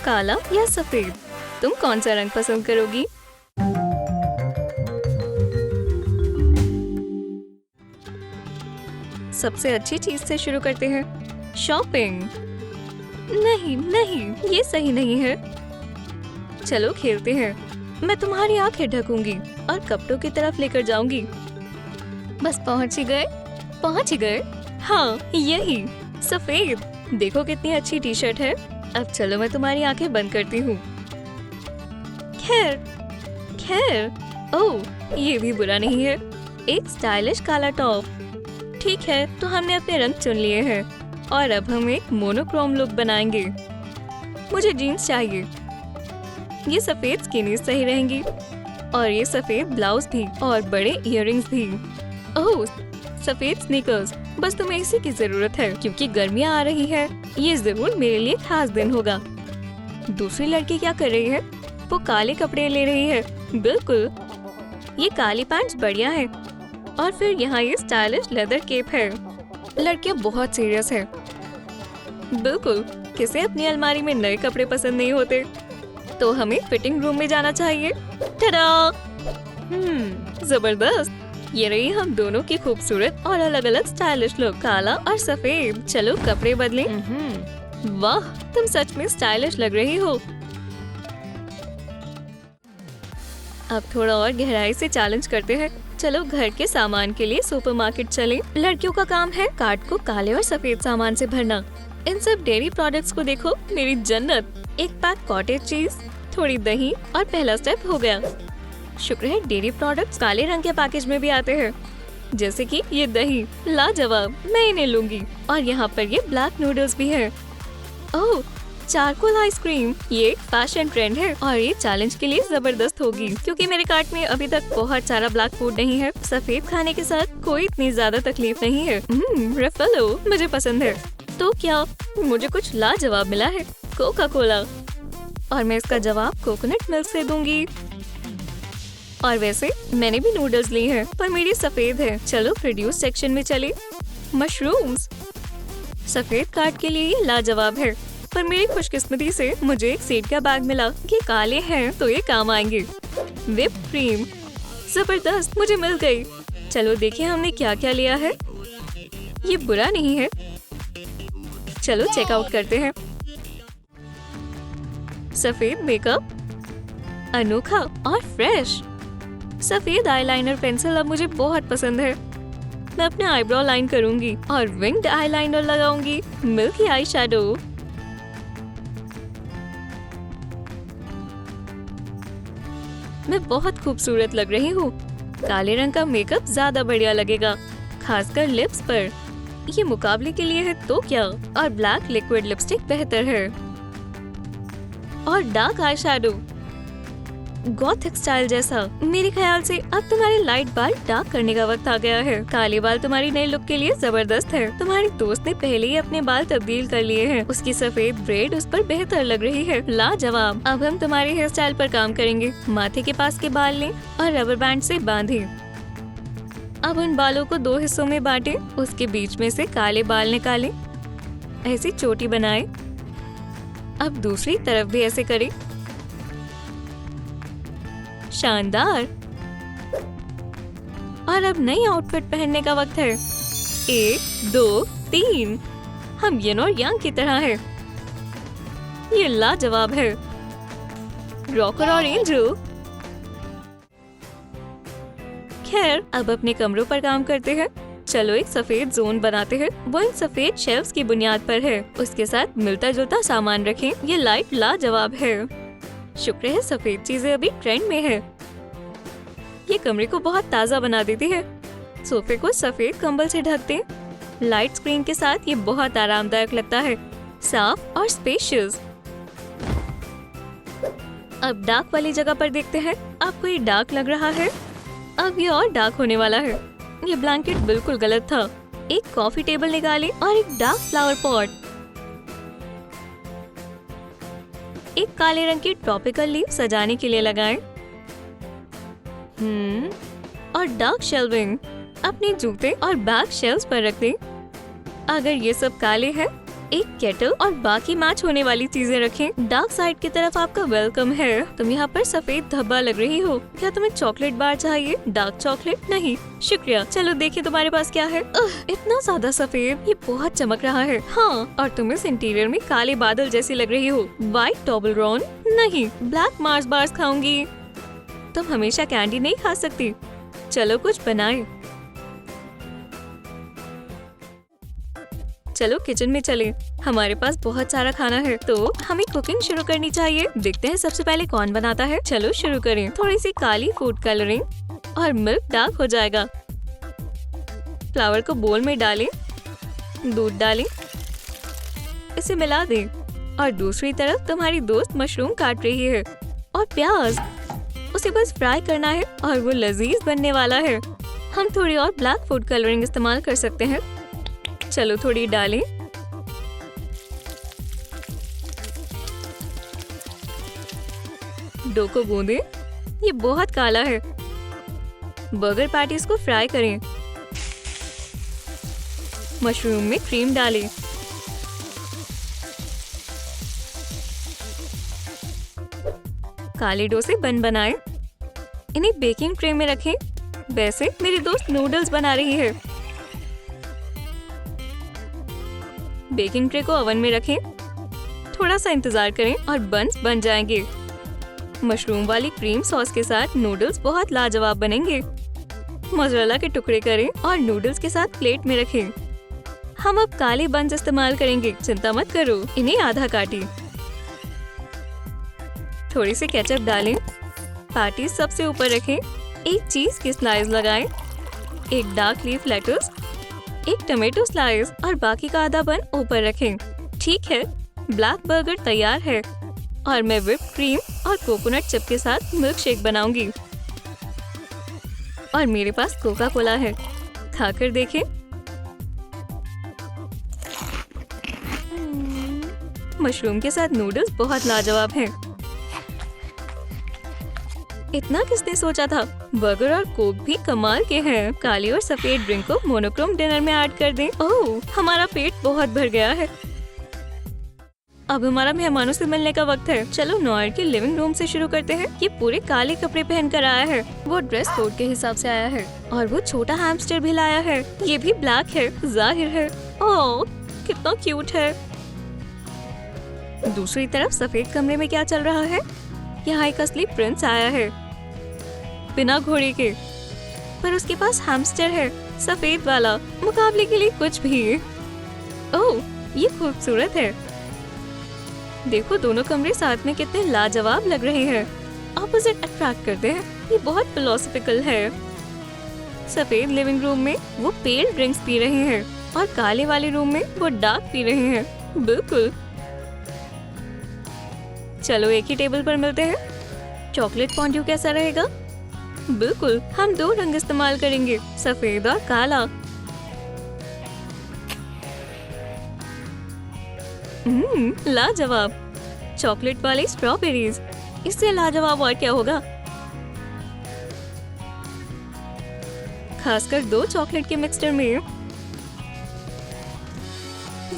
काला या सफेद? तुम कौन सा रंग पसंद करोगी? सबसे अच्छी चीज से शुरू करते हैं, शॉपिंग। नहीं नहीं, ये सही नहीं है। चलो खेलते हैं। मैं तुम्हारी आंखें ढकूंगी और कपड़ों की तरफ लेकर जाऊंगी। बस पहुंच ही गए। हाँ, यही सफेद। देखो कितनी अच्छी टी शर्ट है। अब चलो मैं तुम्हारी आंखें बंद करती हूँ। खैर, ओह, ये भी बुरा नहीं है। एक स्टाइलिश काला टॉप। ठीक है, तो हमने अपने रंग चुन लिए हैं और अब हम एक मोनोक्रोम लुक बनाएंगे। मुझे जीन्स चाहिए। ये सफेद स्किनीज सही रहेंगी और ये सफेद ब्लाउज भी और बड़े इयररिंग्स भी। ओह, सफेद स्नीकर्स। बस तुम्हें इसी की जरूरत है क्योंकि गर्मियाँ आ रही है। ये जरूर मेरे लिए खास दिन होगा। दूसरी लड़की क्या कर रही है? वो काले कपड़े ले रही है। बिल्कुल, ये काली पैंट्स बढ़िया है और फिर यहाँ ये स्टाइलिश लेदर केप है। लड़कियाँ बहुत सीरियस है। बिल्कुल, किसे अपनी अलमारी में नए कपड़े पसंद नहीं होते? तो हमें फिटिंग रूम में जाना चाहिए। टडा! जबरदस्त। ये रही हम दोनों की खूबसूरत और अलग अलग स्टाइलिश लुक, काला और सफेद। चलो कपड़े बदलें। वाह, तुम सच में स्टाइलिश लग रही हो। अब थोड़ा और गहराई से चैलेंज करते हैं। चलो घर के सामान के लिए सुपरमार्केट चलें। लड़कियों का काम है कार्ट को काले और सफेद सामान से भरना। इन सब डेयरी प्रोडक्ट्स को देखो, मेरी जन्नत। एक पैक कॉटेज चीज, थोड़ी दही और पहला स्टेप हो गया। शुक्र है डेयरी प्रोडक्ट्स काले रंग के पैकेज में भी आते हैं, जैसे कि ये दही। लाजवाब, मैं इन्हें लूंगी। और यहाँ पर ये ब्लैक नूडल्स भी है। ओह, चारकोल आइसक्रीम। ये फैशन ट्रेंड है और ये चैलेंज के लिए जबरदस्त होगी क्योंकि मेरे कार्ट में अभी तक बहुत सारा ब्लैक फूड नहीं है। सफेद खाने के साथ कोई इतनी ज्यादा तकलीफ नहीं है। रफेलो मुझे पसंद है। तो क्या मुझे कुछ लाजवाब मिला है? Coca Cola. और मैं इसका जवाब कोकोनट मिल्क से दूंगी। और वैसे मैंने भी नूडल्स ली हैं, पर मेरी सफेद है। चलो प्रोड्यूस सेक्शन में चले। मशरूम्स। सफेद कार्ट के लिए ये लाजवाब है, पर मेरी खुशकिस्मती से मुझे एक सीड का बैग मिला। ये काले हैं तो ये काम आएंगे। Whip cream. जबरदस्त, मुझे मिल गई। चलो देखिए हमने क्या क्या लिया है। ये बुरा नहीं है। चलो चेकआउट करते हैं। सफेद मेकअप, अनोखा और फ्रेश। सफेद आईलाइनर पेंसिल अब मुझे बहुत पसंद है। मैं अपने आईब्रो लाइन करूंगी और विंग्ड आईलाइनर लगाऊंगी। Milky eye shadow. मैं बहुत खूबसूरत लग रही हूँ। काले रंग का मेकअप ज्यादा बढ़िया लगेगा, खासकर लिप्स पर। ये मुकाबले के लिए है तो क्या। और ब्लैक लिक्विड लिपस्टिक बेहतर है। और dark eye shadow, Gothic style जैसा। मेरे ख्याल से अब तुम्हारे लाइट बाल डार्क करने का वक्त आ गया है। काले बाल तुम्हारी नई लुक के लिए जबरदस्त है। तुम्हारी दोस्त ने पहले ही अपने बाल तब्दील कर लिए हैं। उसकी सफेद ब्रेड उस पर बेहतर लग रही है। लाजवाब। अब हम तुम्हारे हेयर स्टाइल पर काम करेंगे। माथे के पास के बाल लें और रबर बैंड से बांधें। अब उन बालों को 2 हिस्सों में बांटें। उसके बीच में से काले बाल निकालें। ऐसी चोटी बनाएं। अब दूसरी तरफ भी ऐसे करें। शानदार। और अब नई आउटफिट पहनने का वक्त है। 1, 2, 3। हम यिन और यांग की तरह है। ये लाजवाब है। रॉकर और एंजल। खैर, अब अपने कमरों पर काम करते हैं। चलो एक सफेद जोन बनाते हैं। वो इन सफेद शेल्फ्स की बुनियाद पर है। उसके साथ मिलता जुलता सामान रखें। ये लाइट लाजवाब है। शुक्र है सफेद चीजें अभी ट्रेंड में है। ये कमरे को बहुत ताज़ा बना देती है। सोफे को सफेद कंबल से ढक दें। लाइट स्क्रीन के साथ ये बहुत आरामदायक लगता है, साफ और स्पेशियस। अब डार्क वाली जगह पर देखते हैं। आपको ये डार्क लग रहा है? अब ये और डार्क होने वाला है। ये ब्लैंकेट बिल्कुल गलत था। एक कॉफी टेबल निकालें और एक डार्क फ्लावर पॉट। एक काले रंग की ट्रॉपिकल लीफ सजाने के लिए लगाएं। और डार्क शेल्विंग। अपने जूते और बैग शेल्व्स पर रख दें। अगर ये सब काले हैं एक केटल और बाकी मैच होने वाली चीजें रखें। डार्क साइड की तरफ आपका वेलकम है। तुम यहाँ पर सफेद धब्बा लग रही हो। क्या तुम्हें चॉकलेट बार चाहिए? Dark chocolate? नहीं, शुक्रिया। चलो देखिए तुम्हारे पास क्या है। इतना ज्यादा सफेद, ये बहुत चमक रहा है। हाँ, और तुम इस इंटीरियर में काले बादल जैसी लग रही हो। व्हाइट टॉबलरोन? नहीं, ब्लैक मार्स बार्स खाऊंगी। तुम हमेशा कैंडी नहीं खा सकती। चलो कुछ बनाए। चलो किचन में चलें। हमारे पास बहुत सारा खाना है तो हमें कुकिंग शुरू करनी चाहिए। देखते हैं सबसे पहले कौन बनाता है। चलो शुरू करें। थोड़ी सी काली फूड कलरिंग और मिल्क डार्क हो जाएगा। फ्लावर को बोल में डालें, दूध डालें, इसे मिला दें और दूसरी तरफ तुम्हारी दोस्त मशरूम काट रही है और प्याज। उसे बस फ्राई करना है और वो लजीज बनने वाला है। हम थोड़ी और ब्लैक फूड कलरिंग इस्तेमाल कर सकते हैं। चलो थोड़ी डालें। डो को गूंदें। ये बहुत काला है। बर्गर पैटीज को फ्राई करें। मशरूम में क्रीम डालें। काले डो से बन बनाएं। इन्हें बेकिंग ट्रे में रखें। वैसे मेरी दोस्त नूडल्स बना रही है। बेकिंग ट्रे को ओवन में रखें। थोड़ा सा इंतजार करें और बन्स बन जाएंगे। मशरूम वाली क्रीम सॉस के साथ नूडल्स बहुत लाजवाब बनेंगे। मोज़रेला के टुकड़े करें और नूडल्स के साथ प्लेट में रखें। हम अब काले बन्स इस्तेमाल करेंगे, चिंता मत करो। इन्हें आधा काटें। थोड़ी सी केचप डालें। पैटीज सबसे ऊपर रखें। एक चीज की स्लाइस लगाएं। एक डार्क लीफ लेटस, एक टमाटो स्लाइस और बाकी का आधा बन ऊपर रखें। ठीक है, ब्लैक बर्गर तैयार है और मैं व्हिप क्रीम और कोकोनट चिप के साथ मिल्क शेक बनाऊंगी। और मेरे पास कोका कोला है, खाकर देखें। मशरूम के साथ नूडल्स बहुत लाजवाब हैं। इतना किसने सोचा था? बर्गर और कोक भी कमाल के हैं। काली और सफेद ड्रिंक को मोनोक्रोम डिनर में ऐड कर दें। ओह, हमारा पेट बहुत भर गया है। अब हमारा मेहमानों से मिलने का वक्त है। चलो नॉयर के लिविंग रूम से शुरू करते हैं। ये पूरे काले कपड़े पहन कर आया है। वो ड्रेस कोड के हिसाब से आया है और वो छोटा हैमस्टर भी लाया है। ये भी ब्लैक है, जाहिर है। ओह, कितना क्यूट है। दूसरी तरफ सफेद कमरे में क्या चल रहा है? यहाँ एक असली प्रिंस आया है, बिना घोड़े के, पर उसके पास हैमस्टर है, सफेद वाला। मुकाबले के लिए कुछ भी। ओह, ये खूबसूरत है। देखो दोनों कमरे साथ में कितने लाजवाब लग रहे हैं। ऑपोजिट अट्रैक्ट करते हैं। ये बहुत फिलोसॉफिकल है। सफेद लिविंग रूम में वो पेल ड्रिंक्स पी रहे हैं और काले वाले रूम में वो डार्क पी रहे हैं। बिल्कुल। चलो एक ही टेबल पर मिलते हैं। चॉकलेट फॉन्ड्यू कैसा रहेगा? बिल्कुल, हम 2 रंग इस्तेमाल करेंगे, सफेद और काला। लाजवाब। चॉकलेट वाली स्ट्रॉबेरीज, इससे लाजवाब और क्या होगा? खासकर 2 चॉकलेट के मिक्सचर में।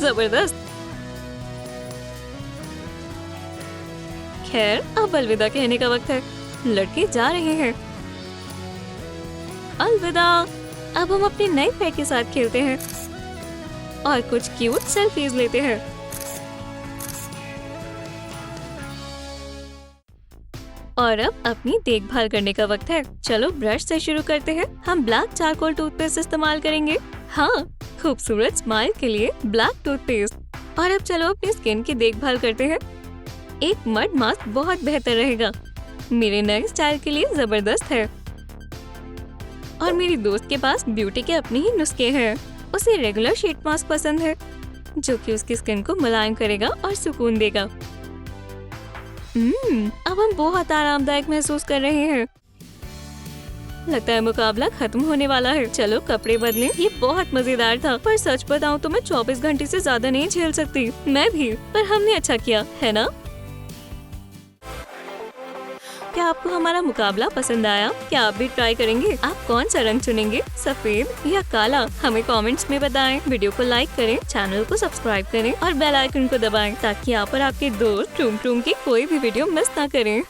जबरदस्त। खैर, अब अलविदा कहने का वक्त है। लड़के जा रहे हैं। अलविदा। अब हम अपने नए पेट के साथ खेलते हैं और कुछ क्यूट सेल्फीज लेते हैं। और अब अपनी देखभाल करने का वक्त है। चलो ब्रश से शुरू करते हैं। हम ब्लैक चारकोल टूथपेस्ट इस्तेमाल करेंगे। हाँ, खूबसूरत स्माइल के लिए ब्लैक टूथपेस्ट। और अब चलो अपनी स्किन की देखभाल करते हैं। एक मड मास्क बहुत बेहतर रहेगा। मेरे नए स्टाइल के लिए जबरदस्त है। और मेरी दोस्त के पास ब्यूटी के अपने ही नुस्खे हैं। उसे रेगुलर शीट मास्क पसंद है, जो कि उसकी स्किन को मुलायम करेगा और सुकून देगा। अब हम बहुत आरामदायक महसूस कर रहे हैं। लगता है मुकाबला खत्म होने वाला है। चलो कपड़े बदलें। ये बहुत मजेदार था, पर सच बताऊं तो मैं 24 घंटे से ज्यादा नहीं झेल सकती। मैं भी, पर हमने अच्छा किया, है ना? क्या आपको हमारा मुकाबला पसंद आया? क्या आप भी ट्राई करेंगे? आप कौन सा रंग चुनेंगे, सफेद या काला? हमें कमेंट्स में बताएं। वीडियो को लाइक करें, चैनल को सब्सक्राइब करें और बेल आइकन को दबाएं ताकि आप और आपके दोस्त ट्रूम ट्रूम की कोई भी वीडियो मिस ना करें।